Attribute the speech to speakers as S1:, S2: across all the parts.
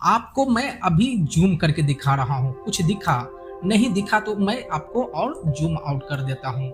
S1: आपको मैं अभी जूम करके दिखा रहा हूँ। कुछ दिखा नहीं दिखा तो मैं आपको और जूम आउट कर देता हूँ।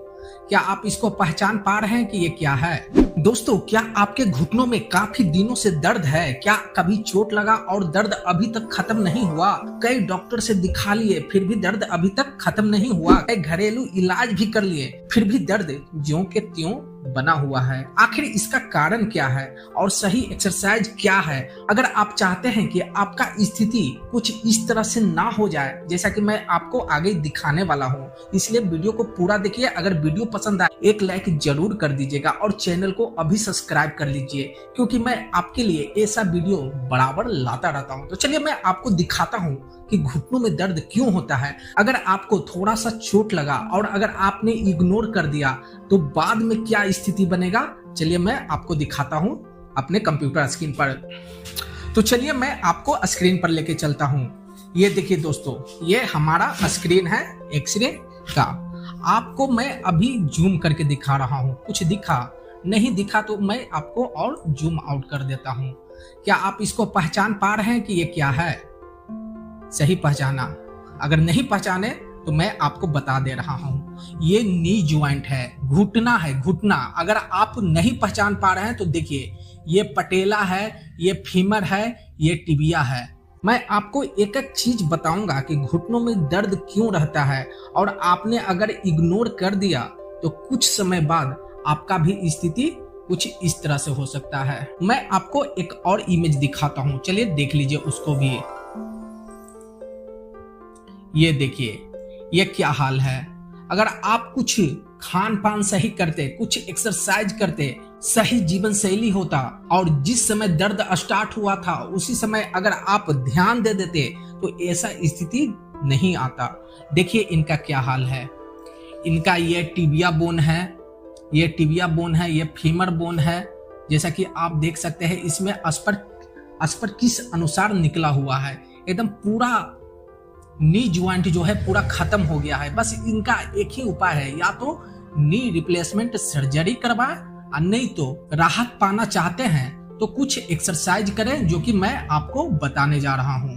S1: क्या आप इसको पहचान पा रहे हैं कि ये क्या है? दोस्तों, क्या आपके घुटनों में काफी दिनों से दर्द है? क्या कभी चोट लगा और दर्द अभी तक खत्म नहीं हुआ? कई डॉक्टर से दिखा लिए फिर भी दर्द अभी तक खत्म नहीं हुआ। कई घरेलू इलाज भी कर लिए फिर भी दर्द ज्यों के त्यों बना हुआ है। आखिर इसका कारण क्या है और सही एक्सरसाइज क्या है? अगर आप चाहते हैं कि आपका स्थिति कुछ इस तरह से ना हो जाए जैसा कि मैं आपको आगे दिखाने वाला हूँ, इसलिए वीडियो को पूरा देखिए। अगर वीडियो पसंद आए एक लाइक जरूर कर दीजिएगा और चैनल को अभी सब्सक्राइब कर लीजिए, क्योंकि मैं आपके लिए ऐसा वीडियो बराबर लाता रहता हूँ। तो चलिए मैं आपको दिखाता हूँ कि घुटनों में दर्द क्यों होता है। अगर आपको थोड़ा सा चोट लगा और अगर आपने इग्नोर कर दिया तो बाद में क्या स्थिति बनेगा, चलिए मैं आपको दिखाता हूं अपने कंप्यूटर स्क्रीन पर। तो चलिए मैं आपको स्क्रीन पर लेके चलता हूं। ये देखिए दोस्तों, ये हमारा स्क्रीन है एक्सरे का। आपको मैं अभी जूम करके दिखा रहा हूं। कुछ दिखा नहीं दिखा तो मैं आपको और जूम आउट कर देता हूं। क्या आप इसको पहचान पा रहे हैं कि ये क्या है? सही पहचाना। अगर नहीं पहचाने तो मैं आपको बता दे रहा हूं, ये नी ज्वाइंट है, घुटना है, घुटना। अगर आप नहीं पहचान पा रहे हैं तो देखिए, ये पटेला है, ये फीमर है, ये टिबिया है। मैं आपको एक एक चीज बताऊंगा कि घुटनों में दर्द क्यों रहता है, और आपने अगर इग्नोर कर दिया तो कुछ समय बाद आपका भी स्थिति कुछ इस तरह से हो सकता है। मैं आपको एक और इमेज दिखाता हूं, चलिए देख लीजिए उसको भी। ये देखिए, ये क्या हाल है। अगर आप कुछ खान पान सही करते, कुछ एक्सरसाइज करते, सही जीवन शैली होता और जिस समय दर्द स्टार्ट हुआ था उसी समय अगर आप ध्यान दे देते तो ऐसा स्थिति नहीं आता। देखिए इनका क्या हाल है। इनका ये टिबिया बोन है, ये टिबिया बोन है, ये फीमर बोन है। जैसा कि आप देख सकते हैं इसमें अस्पर किस अनुसार निकला हुआ है। एकदम पूरा नी ज्वाइंट जो है पूरा खत्म हो गया है। बस इनका एक ही उपाय है, या तो नी रिप्लेसमेंट सर्जरी करवाएं, और नहीं तो राहत पाना चाहते हैं तो कुछ एक्सरसाइज करें, जो कि मैं आपको बताने जा रहा हूं।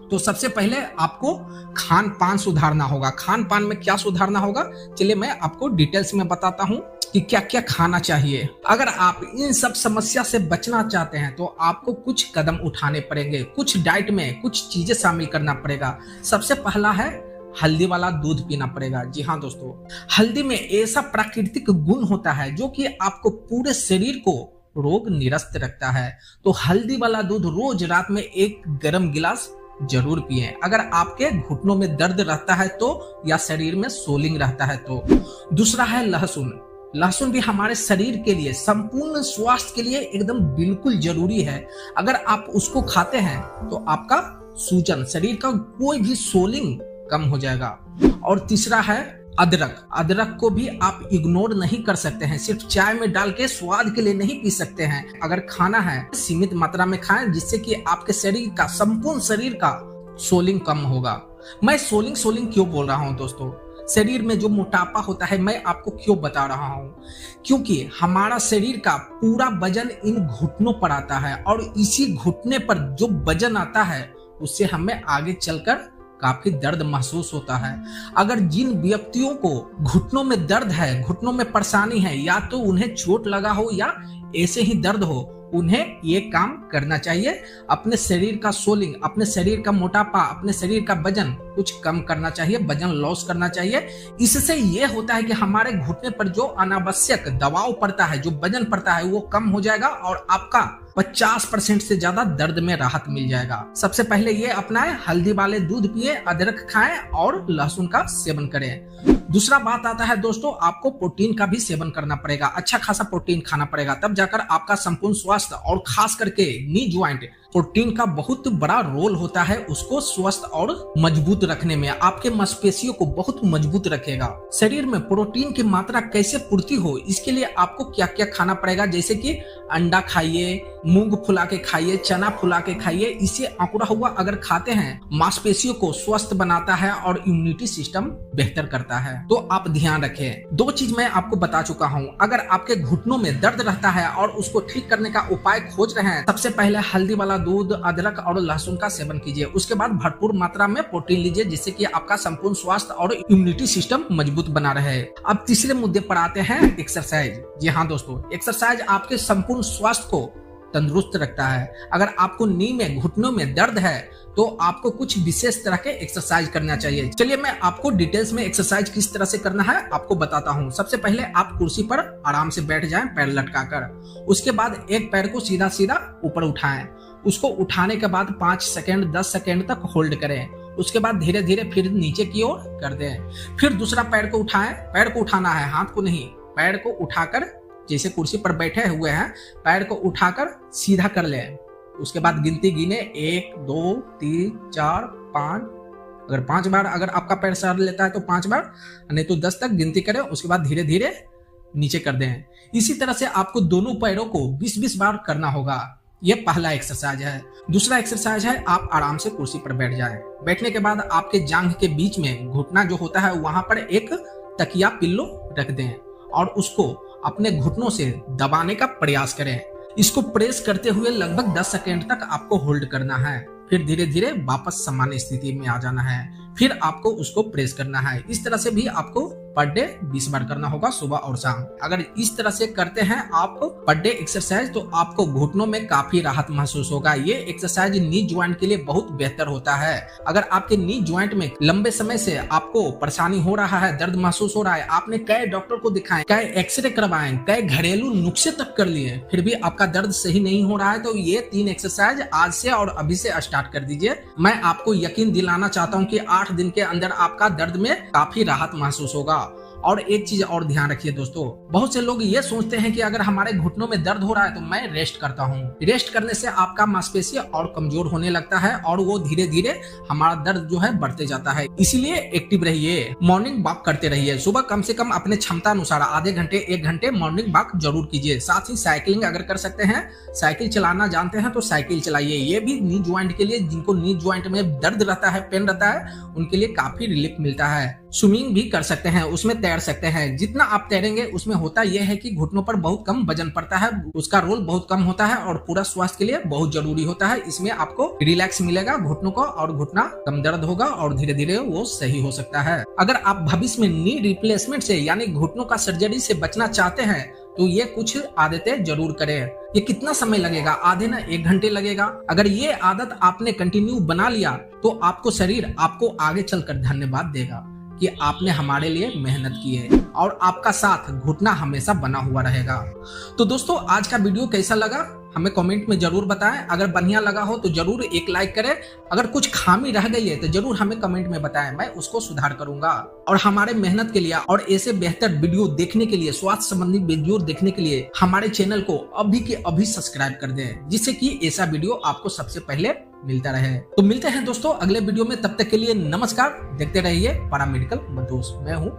S1: तो सबसे पहले आपको खान पान सुधारना होगा। खान पान में क्या सुधारना होगा, चलिए मैं आपको डिटेल्स में बताता हूं कि क्या क्या खाना चाहिए। अगर आप इन सब समस्या से बचना चाहते हैं तो आपको कुछ कदम उठाने पड़ेंगे, कुछ डाइट में कुछ चीजें शामिल करना पड़ेगा। सबसे पहला है हल्दी वाला दूध पीना पड़ेगा। जी हाँ दोस्तों, हल्दी में ऐसा प्राकृतिक गुण होता है जो कि आपको पूरे शरीर को रोग निरस्त रखता है। तो हल्दी वाला दूध रोज रात में एक गर्म गिलास जरूर पिएं। अगर आपके घुटनों में दर्द रहता है तो, या शरीर में सोलिंग रहता है तो। दूसरा है लहसुन। लहसुन भी हमारे शरीर के लिए, संपूर्ण स्वास्थ्य के लिए एकदम बिल्कुल जरूरी है। अगर आप उसको खाते हैं तो आपका सूजन, शरीर का कोई भी सोलिंग कम हो जाएगा। और तीसरा है अदरक। अदरक को भी आप इग्नोर नहीं कर सकते हैं, सिर्फ चाय में डाल के स्वाद के लिए नहीं पी सकते हैं। अगर खाना है सीमित मात्रा में खाएं, जिससे कि आपके शरीर का, संपूर्ण शरीर का सोलिंग कम होगा। मैं सोलिंग क्यों बोल रहा हूं दोस्तों? शरीर में जो मोटापा होता है मैं आपको क्यों बता रहा हूं, क्योंकि हमारा शरीर का पूरा वजन इन घुटनों पर आता है, और इसी घुटने पर जो वजन आता है उससे हमें आगे चलकर काफी दर्द महसूस होता है। अगर जिन व्यक्तियों को घुटनों में दर्द है, घुटनों में परेशानी है, या तो उन्हें चोट लगा हो या ऐसे ही दर्द हो, उन्हें ये काम करना चाहिए। अपने शरीर का सोलिंग, अपने शरीर का मोटापा, अपने शरीर का वजन कुछ कम करना चाहिए, वजन लॉस करना चाहिए। इससे ये होता है कि हमारे घुटने पर जो अनावश्यक दबाव पड़ता है, जो वजन पड़ता है, वो कम हो जाएगा और आपका 50% से ज्यादा दर्द में राहत मिल जाएगा। सबसे पहले ये अपनाएं, हल्दी वाले दूध पिए, अदरक खाएं और लहसुन का सेवन करें। दूसरा बात आता है दोस्तों, आपको प्रोटीन का भी सेवन करना पड़ेगा। अच्छा खासा प्रोटीन खाना पड़ेगा, तब जाकर आपका संपूर्ण स्वास्थ्य, और खास करके नी ज्वाइंट, प्रोटीन का बहुत बड़ा रोल होता है उसको स्वस्थ और मजबूत रखने में। आपके मांसपेशियों को बहुत मजबूत रखेगा। शरीर में प्रोटीन की मात्रा कैसे पूर्ति हो, इसके लिए आपको क्या क्या खाना पड़ेगा, जैसे कि अंडा खाइए, मूंग फुला के खाइए, चना फुला के खाइए। इसे अंकुरा हुआ अगर खाते हैं मांसपेशियों को स्वस्थ बनाता है और इम्यूनिटी सिस्टम बेहतर करता है। तो आप ध्यान रखें। 2 चीज मैं आपको बता चुका हूं। अगर आपके घुटनों में दर्द रहता है और उसको ठीक करने का उपाय खोज रहे हैं, सबसे पहले हल्दी वाला दूध, अदरक और लहसुन का सेवन कीजिए। उसके बाद भरपूर मात्रा में प्रोटीन लीजिए, जिससे कि आपका संपूर्ण स्वास्थ्य और इम्यूनिटी सिस्टम मजबूत बना रहे। अब तीसरे मुद्दे पर आते हैं, एक्सरसाइज। जी हाँ दोस्तों, एक्सरसाइज आपके संपूर्ण स्वास्थ्य को तंदुरुस्त रखता है। अगर आपको नी में, घुटनों में दर्द है तो आपको कुछ विशेष तरह के एक्सरसाइज करना चाहिए। चलिए मैं आपको डिटेल्स में एक्सरसाइज किस तरह से करना है आपको बताता हूँ। सबसे पहले आप कुर्सी पर आराम से बैठ जाएं, पैर लटकाकर। उसके बाद एक पैर को सीधा सीधा ऊपर उठाएं। उसको उठाने के बाद 5 सेकेंड 10 सेकेंड तक होल्ड करें। उसके बाद धीरे धीरे फिर नीचे की ओर कर दें। फिर दूसरा पैर को उठाएं। पैर को उठाना है, हाथ को नहीं। पैर को उठाकर, जैसे कुर्सी पर बैठे हुए हैं, पैर को उठाकर सीधा कर लें। उसके बाद गिनती गिने 1 2 3 4 5। अगर 5 बार अगर आपका पैर सर लेता है तो 5 बार, नहीं तो 10 तक गिनती करें। उसके बाद धीरे धीरे नीचे कर दें। इसी तरह से आपको दोनों पैरों को 20-20 बार करना होगा। यह पहला एक्सरसाइज है। दूसरा एक्सरसाइज है, आप आराम से कुर्सी पर बैठ जाएं। बैठने के बाद आपके जांघ के बीच में, घुटना जो होता है वहां पर एक तकिया पिल्लो रख दें और उसको अपने घुटनों से दबाने का प्रयास करें। इसको प्रेस करते हुए लगभग 10 सेकेंड तक आपको होल्ड करना है। फिर धीरे धीरे वापस सामान्य स्थिति में आ जाना है। फिर आपको उसको प्रेस करना है। इस तरह से भी आपको पर डे 20 बार करना होगा, सुबह और शाम। अगर इस तरह से करते हैं आप पर डे एक्सरसाइज, तो आपको घुटनों में काफी राहत महसूस होगा। ये एक्सरसाइज नी ज्वाइंट के लिए बहुत बेहतर होता है। अगर आपके नी ज्वाइंट में लंबे समय से आपको परेशानी हो रहा है, दर्द महसूस हो रहा है, आपने कई डॉक्टर को दिखाए, कई एक्सरे करवाए, कई घरेलू नुस्खे तक कर लिए, फिर भी आपका दर्द सही नहीं हो रहा है, तो ये 3 एक्सरसाइज आज से और अभी से स्टार्ट कर दीजिए। मैं आपको यकीन दिलाना चाहता हूँ कि 8 दिन के अंदर आपका दर्द में काफी राहत महसूस होगा। और एक चीज और ध्यान रखिए दोस्तों, बहुत से लोग ये सोचते हैं कि अगर हमारे घुटनों में दर्द हो रहा है तो मैं रेस्ट करता हूँ। रेस्ट करने से आपका मांसपेशियां और कमजोर होने लगता है और वो धीरे धीरे हमारा दर्द जो है बढ़ते जाता है। इसीलिए एक्टिव रहिए, मॉर्निंग वॉक करते रहिए। सुबह कम से कम अपने क्षमता अनुसार आधे घंटे 1 घंटे मॉर्निंग वॉक जरूर कीजिए। साथ ही साइकिलिंग अगर कर सकते हैं, साइकिल चलाना जानते हैं तो साइकिल चलाइए। ये भी नी ज्वाइंट के लिए, जिनको नी ज्वाइंट में दर्द रहता है, पेन रहता है, उनके लिए काफी रिलीफ मिलता है। स्विमिंग भी कर सकते हैं, उसमें तैर सकते हैं। जितना आप तैरेंगे उसमें होता यह है कि घुटनों पर बहुत कम वजन पड़ता है, उसका रोल बहुत कम होता है और पूरा स्वास्थ्य के लिए बहुत जरूरी होता है। इसमें आपको रिलैक्स मिलेगा घुटनों को और घुटना कम दर्द होगा और धीरे धीरे वो सही हो सकता है। अगर आप भविष्य में नी रिप्लेसमेंट से यानी घुटनों का सर्जरी से बचना चाहते हैं तो ये कुछ आदतें जरूर करें। ये कितना समय लगेगा? आधे ना 1 घंटे लगेगा। अगर ये आदत आपने कंटिन्यू बना लिया तो आपको शरीर आपको आगे चलकर धन्यवाद देगा कि आपने हमारे लिए मेहनत की है और आपका साथ घुटना हमेशा बना हुआ रहेगा। तो दोस्तों, आज का वीडियो कैसा लगा हमें कमेंट में जरूर बताएं। अगर बढ़िया लगा हो तो जरूर एक लाइक करें। अगर कुछ खामी रह गई है तो जरूर हमें कमेंट में बताएं, मैं उसको सुधार करूंगा। और हमारे मेहनत के लिए और ऐसे बेहतर वीडियो देखने के लिए, स्वास्थ्य संबंधी वीडियो देखने के लिए हमारे चैनल को अभी के अभी सब्सक्राइब कर दें, जिससे कि ऐसा वीडियो आपको सबसे पहले मिलता रहे। तो मिलते हैं दोस्तों अगले वीडियो में, तब तक के लिए नमस्कार। देखते रहिए पैरामेडिकल मंतूस। मैं हूँ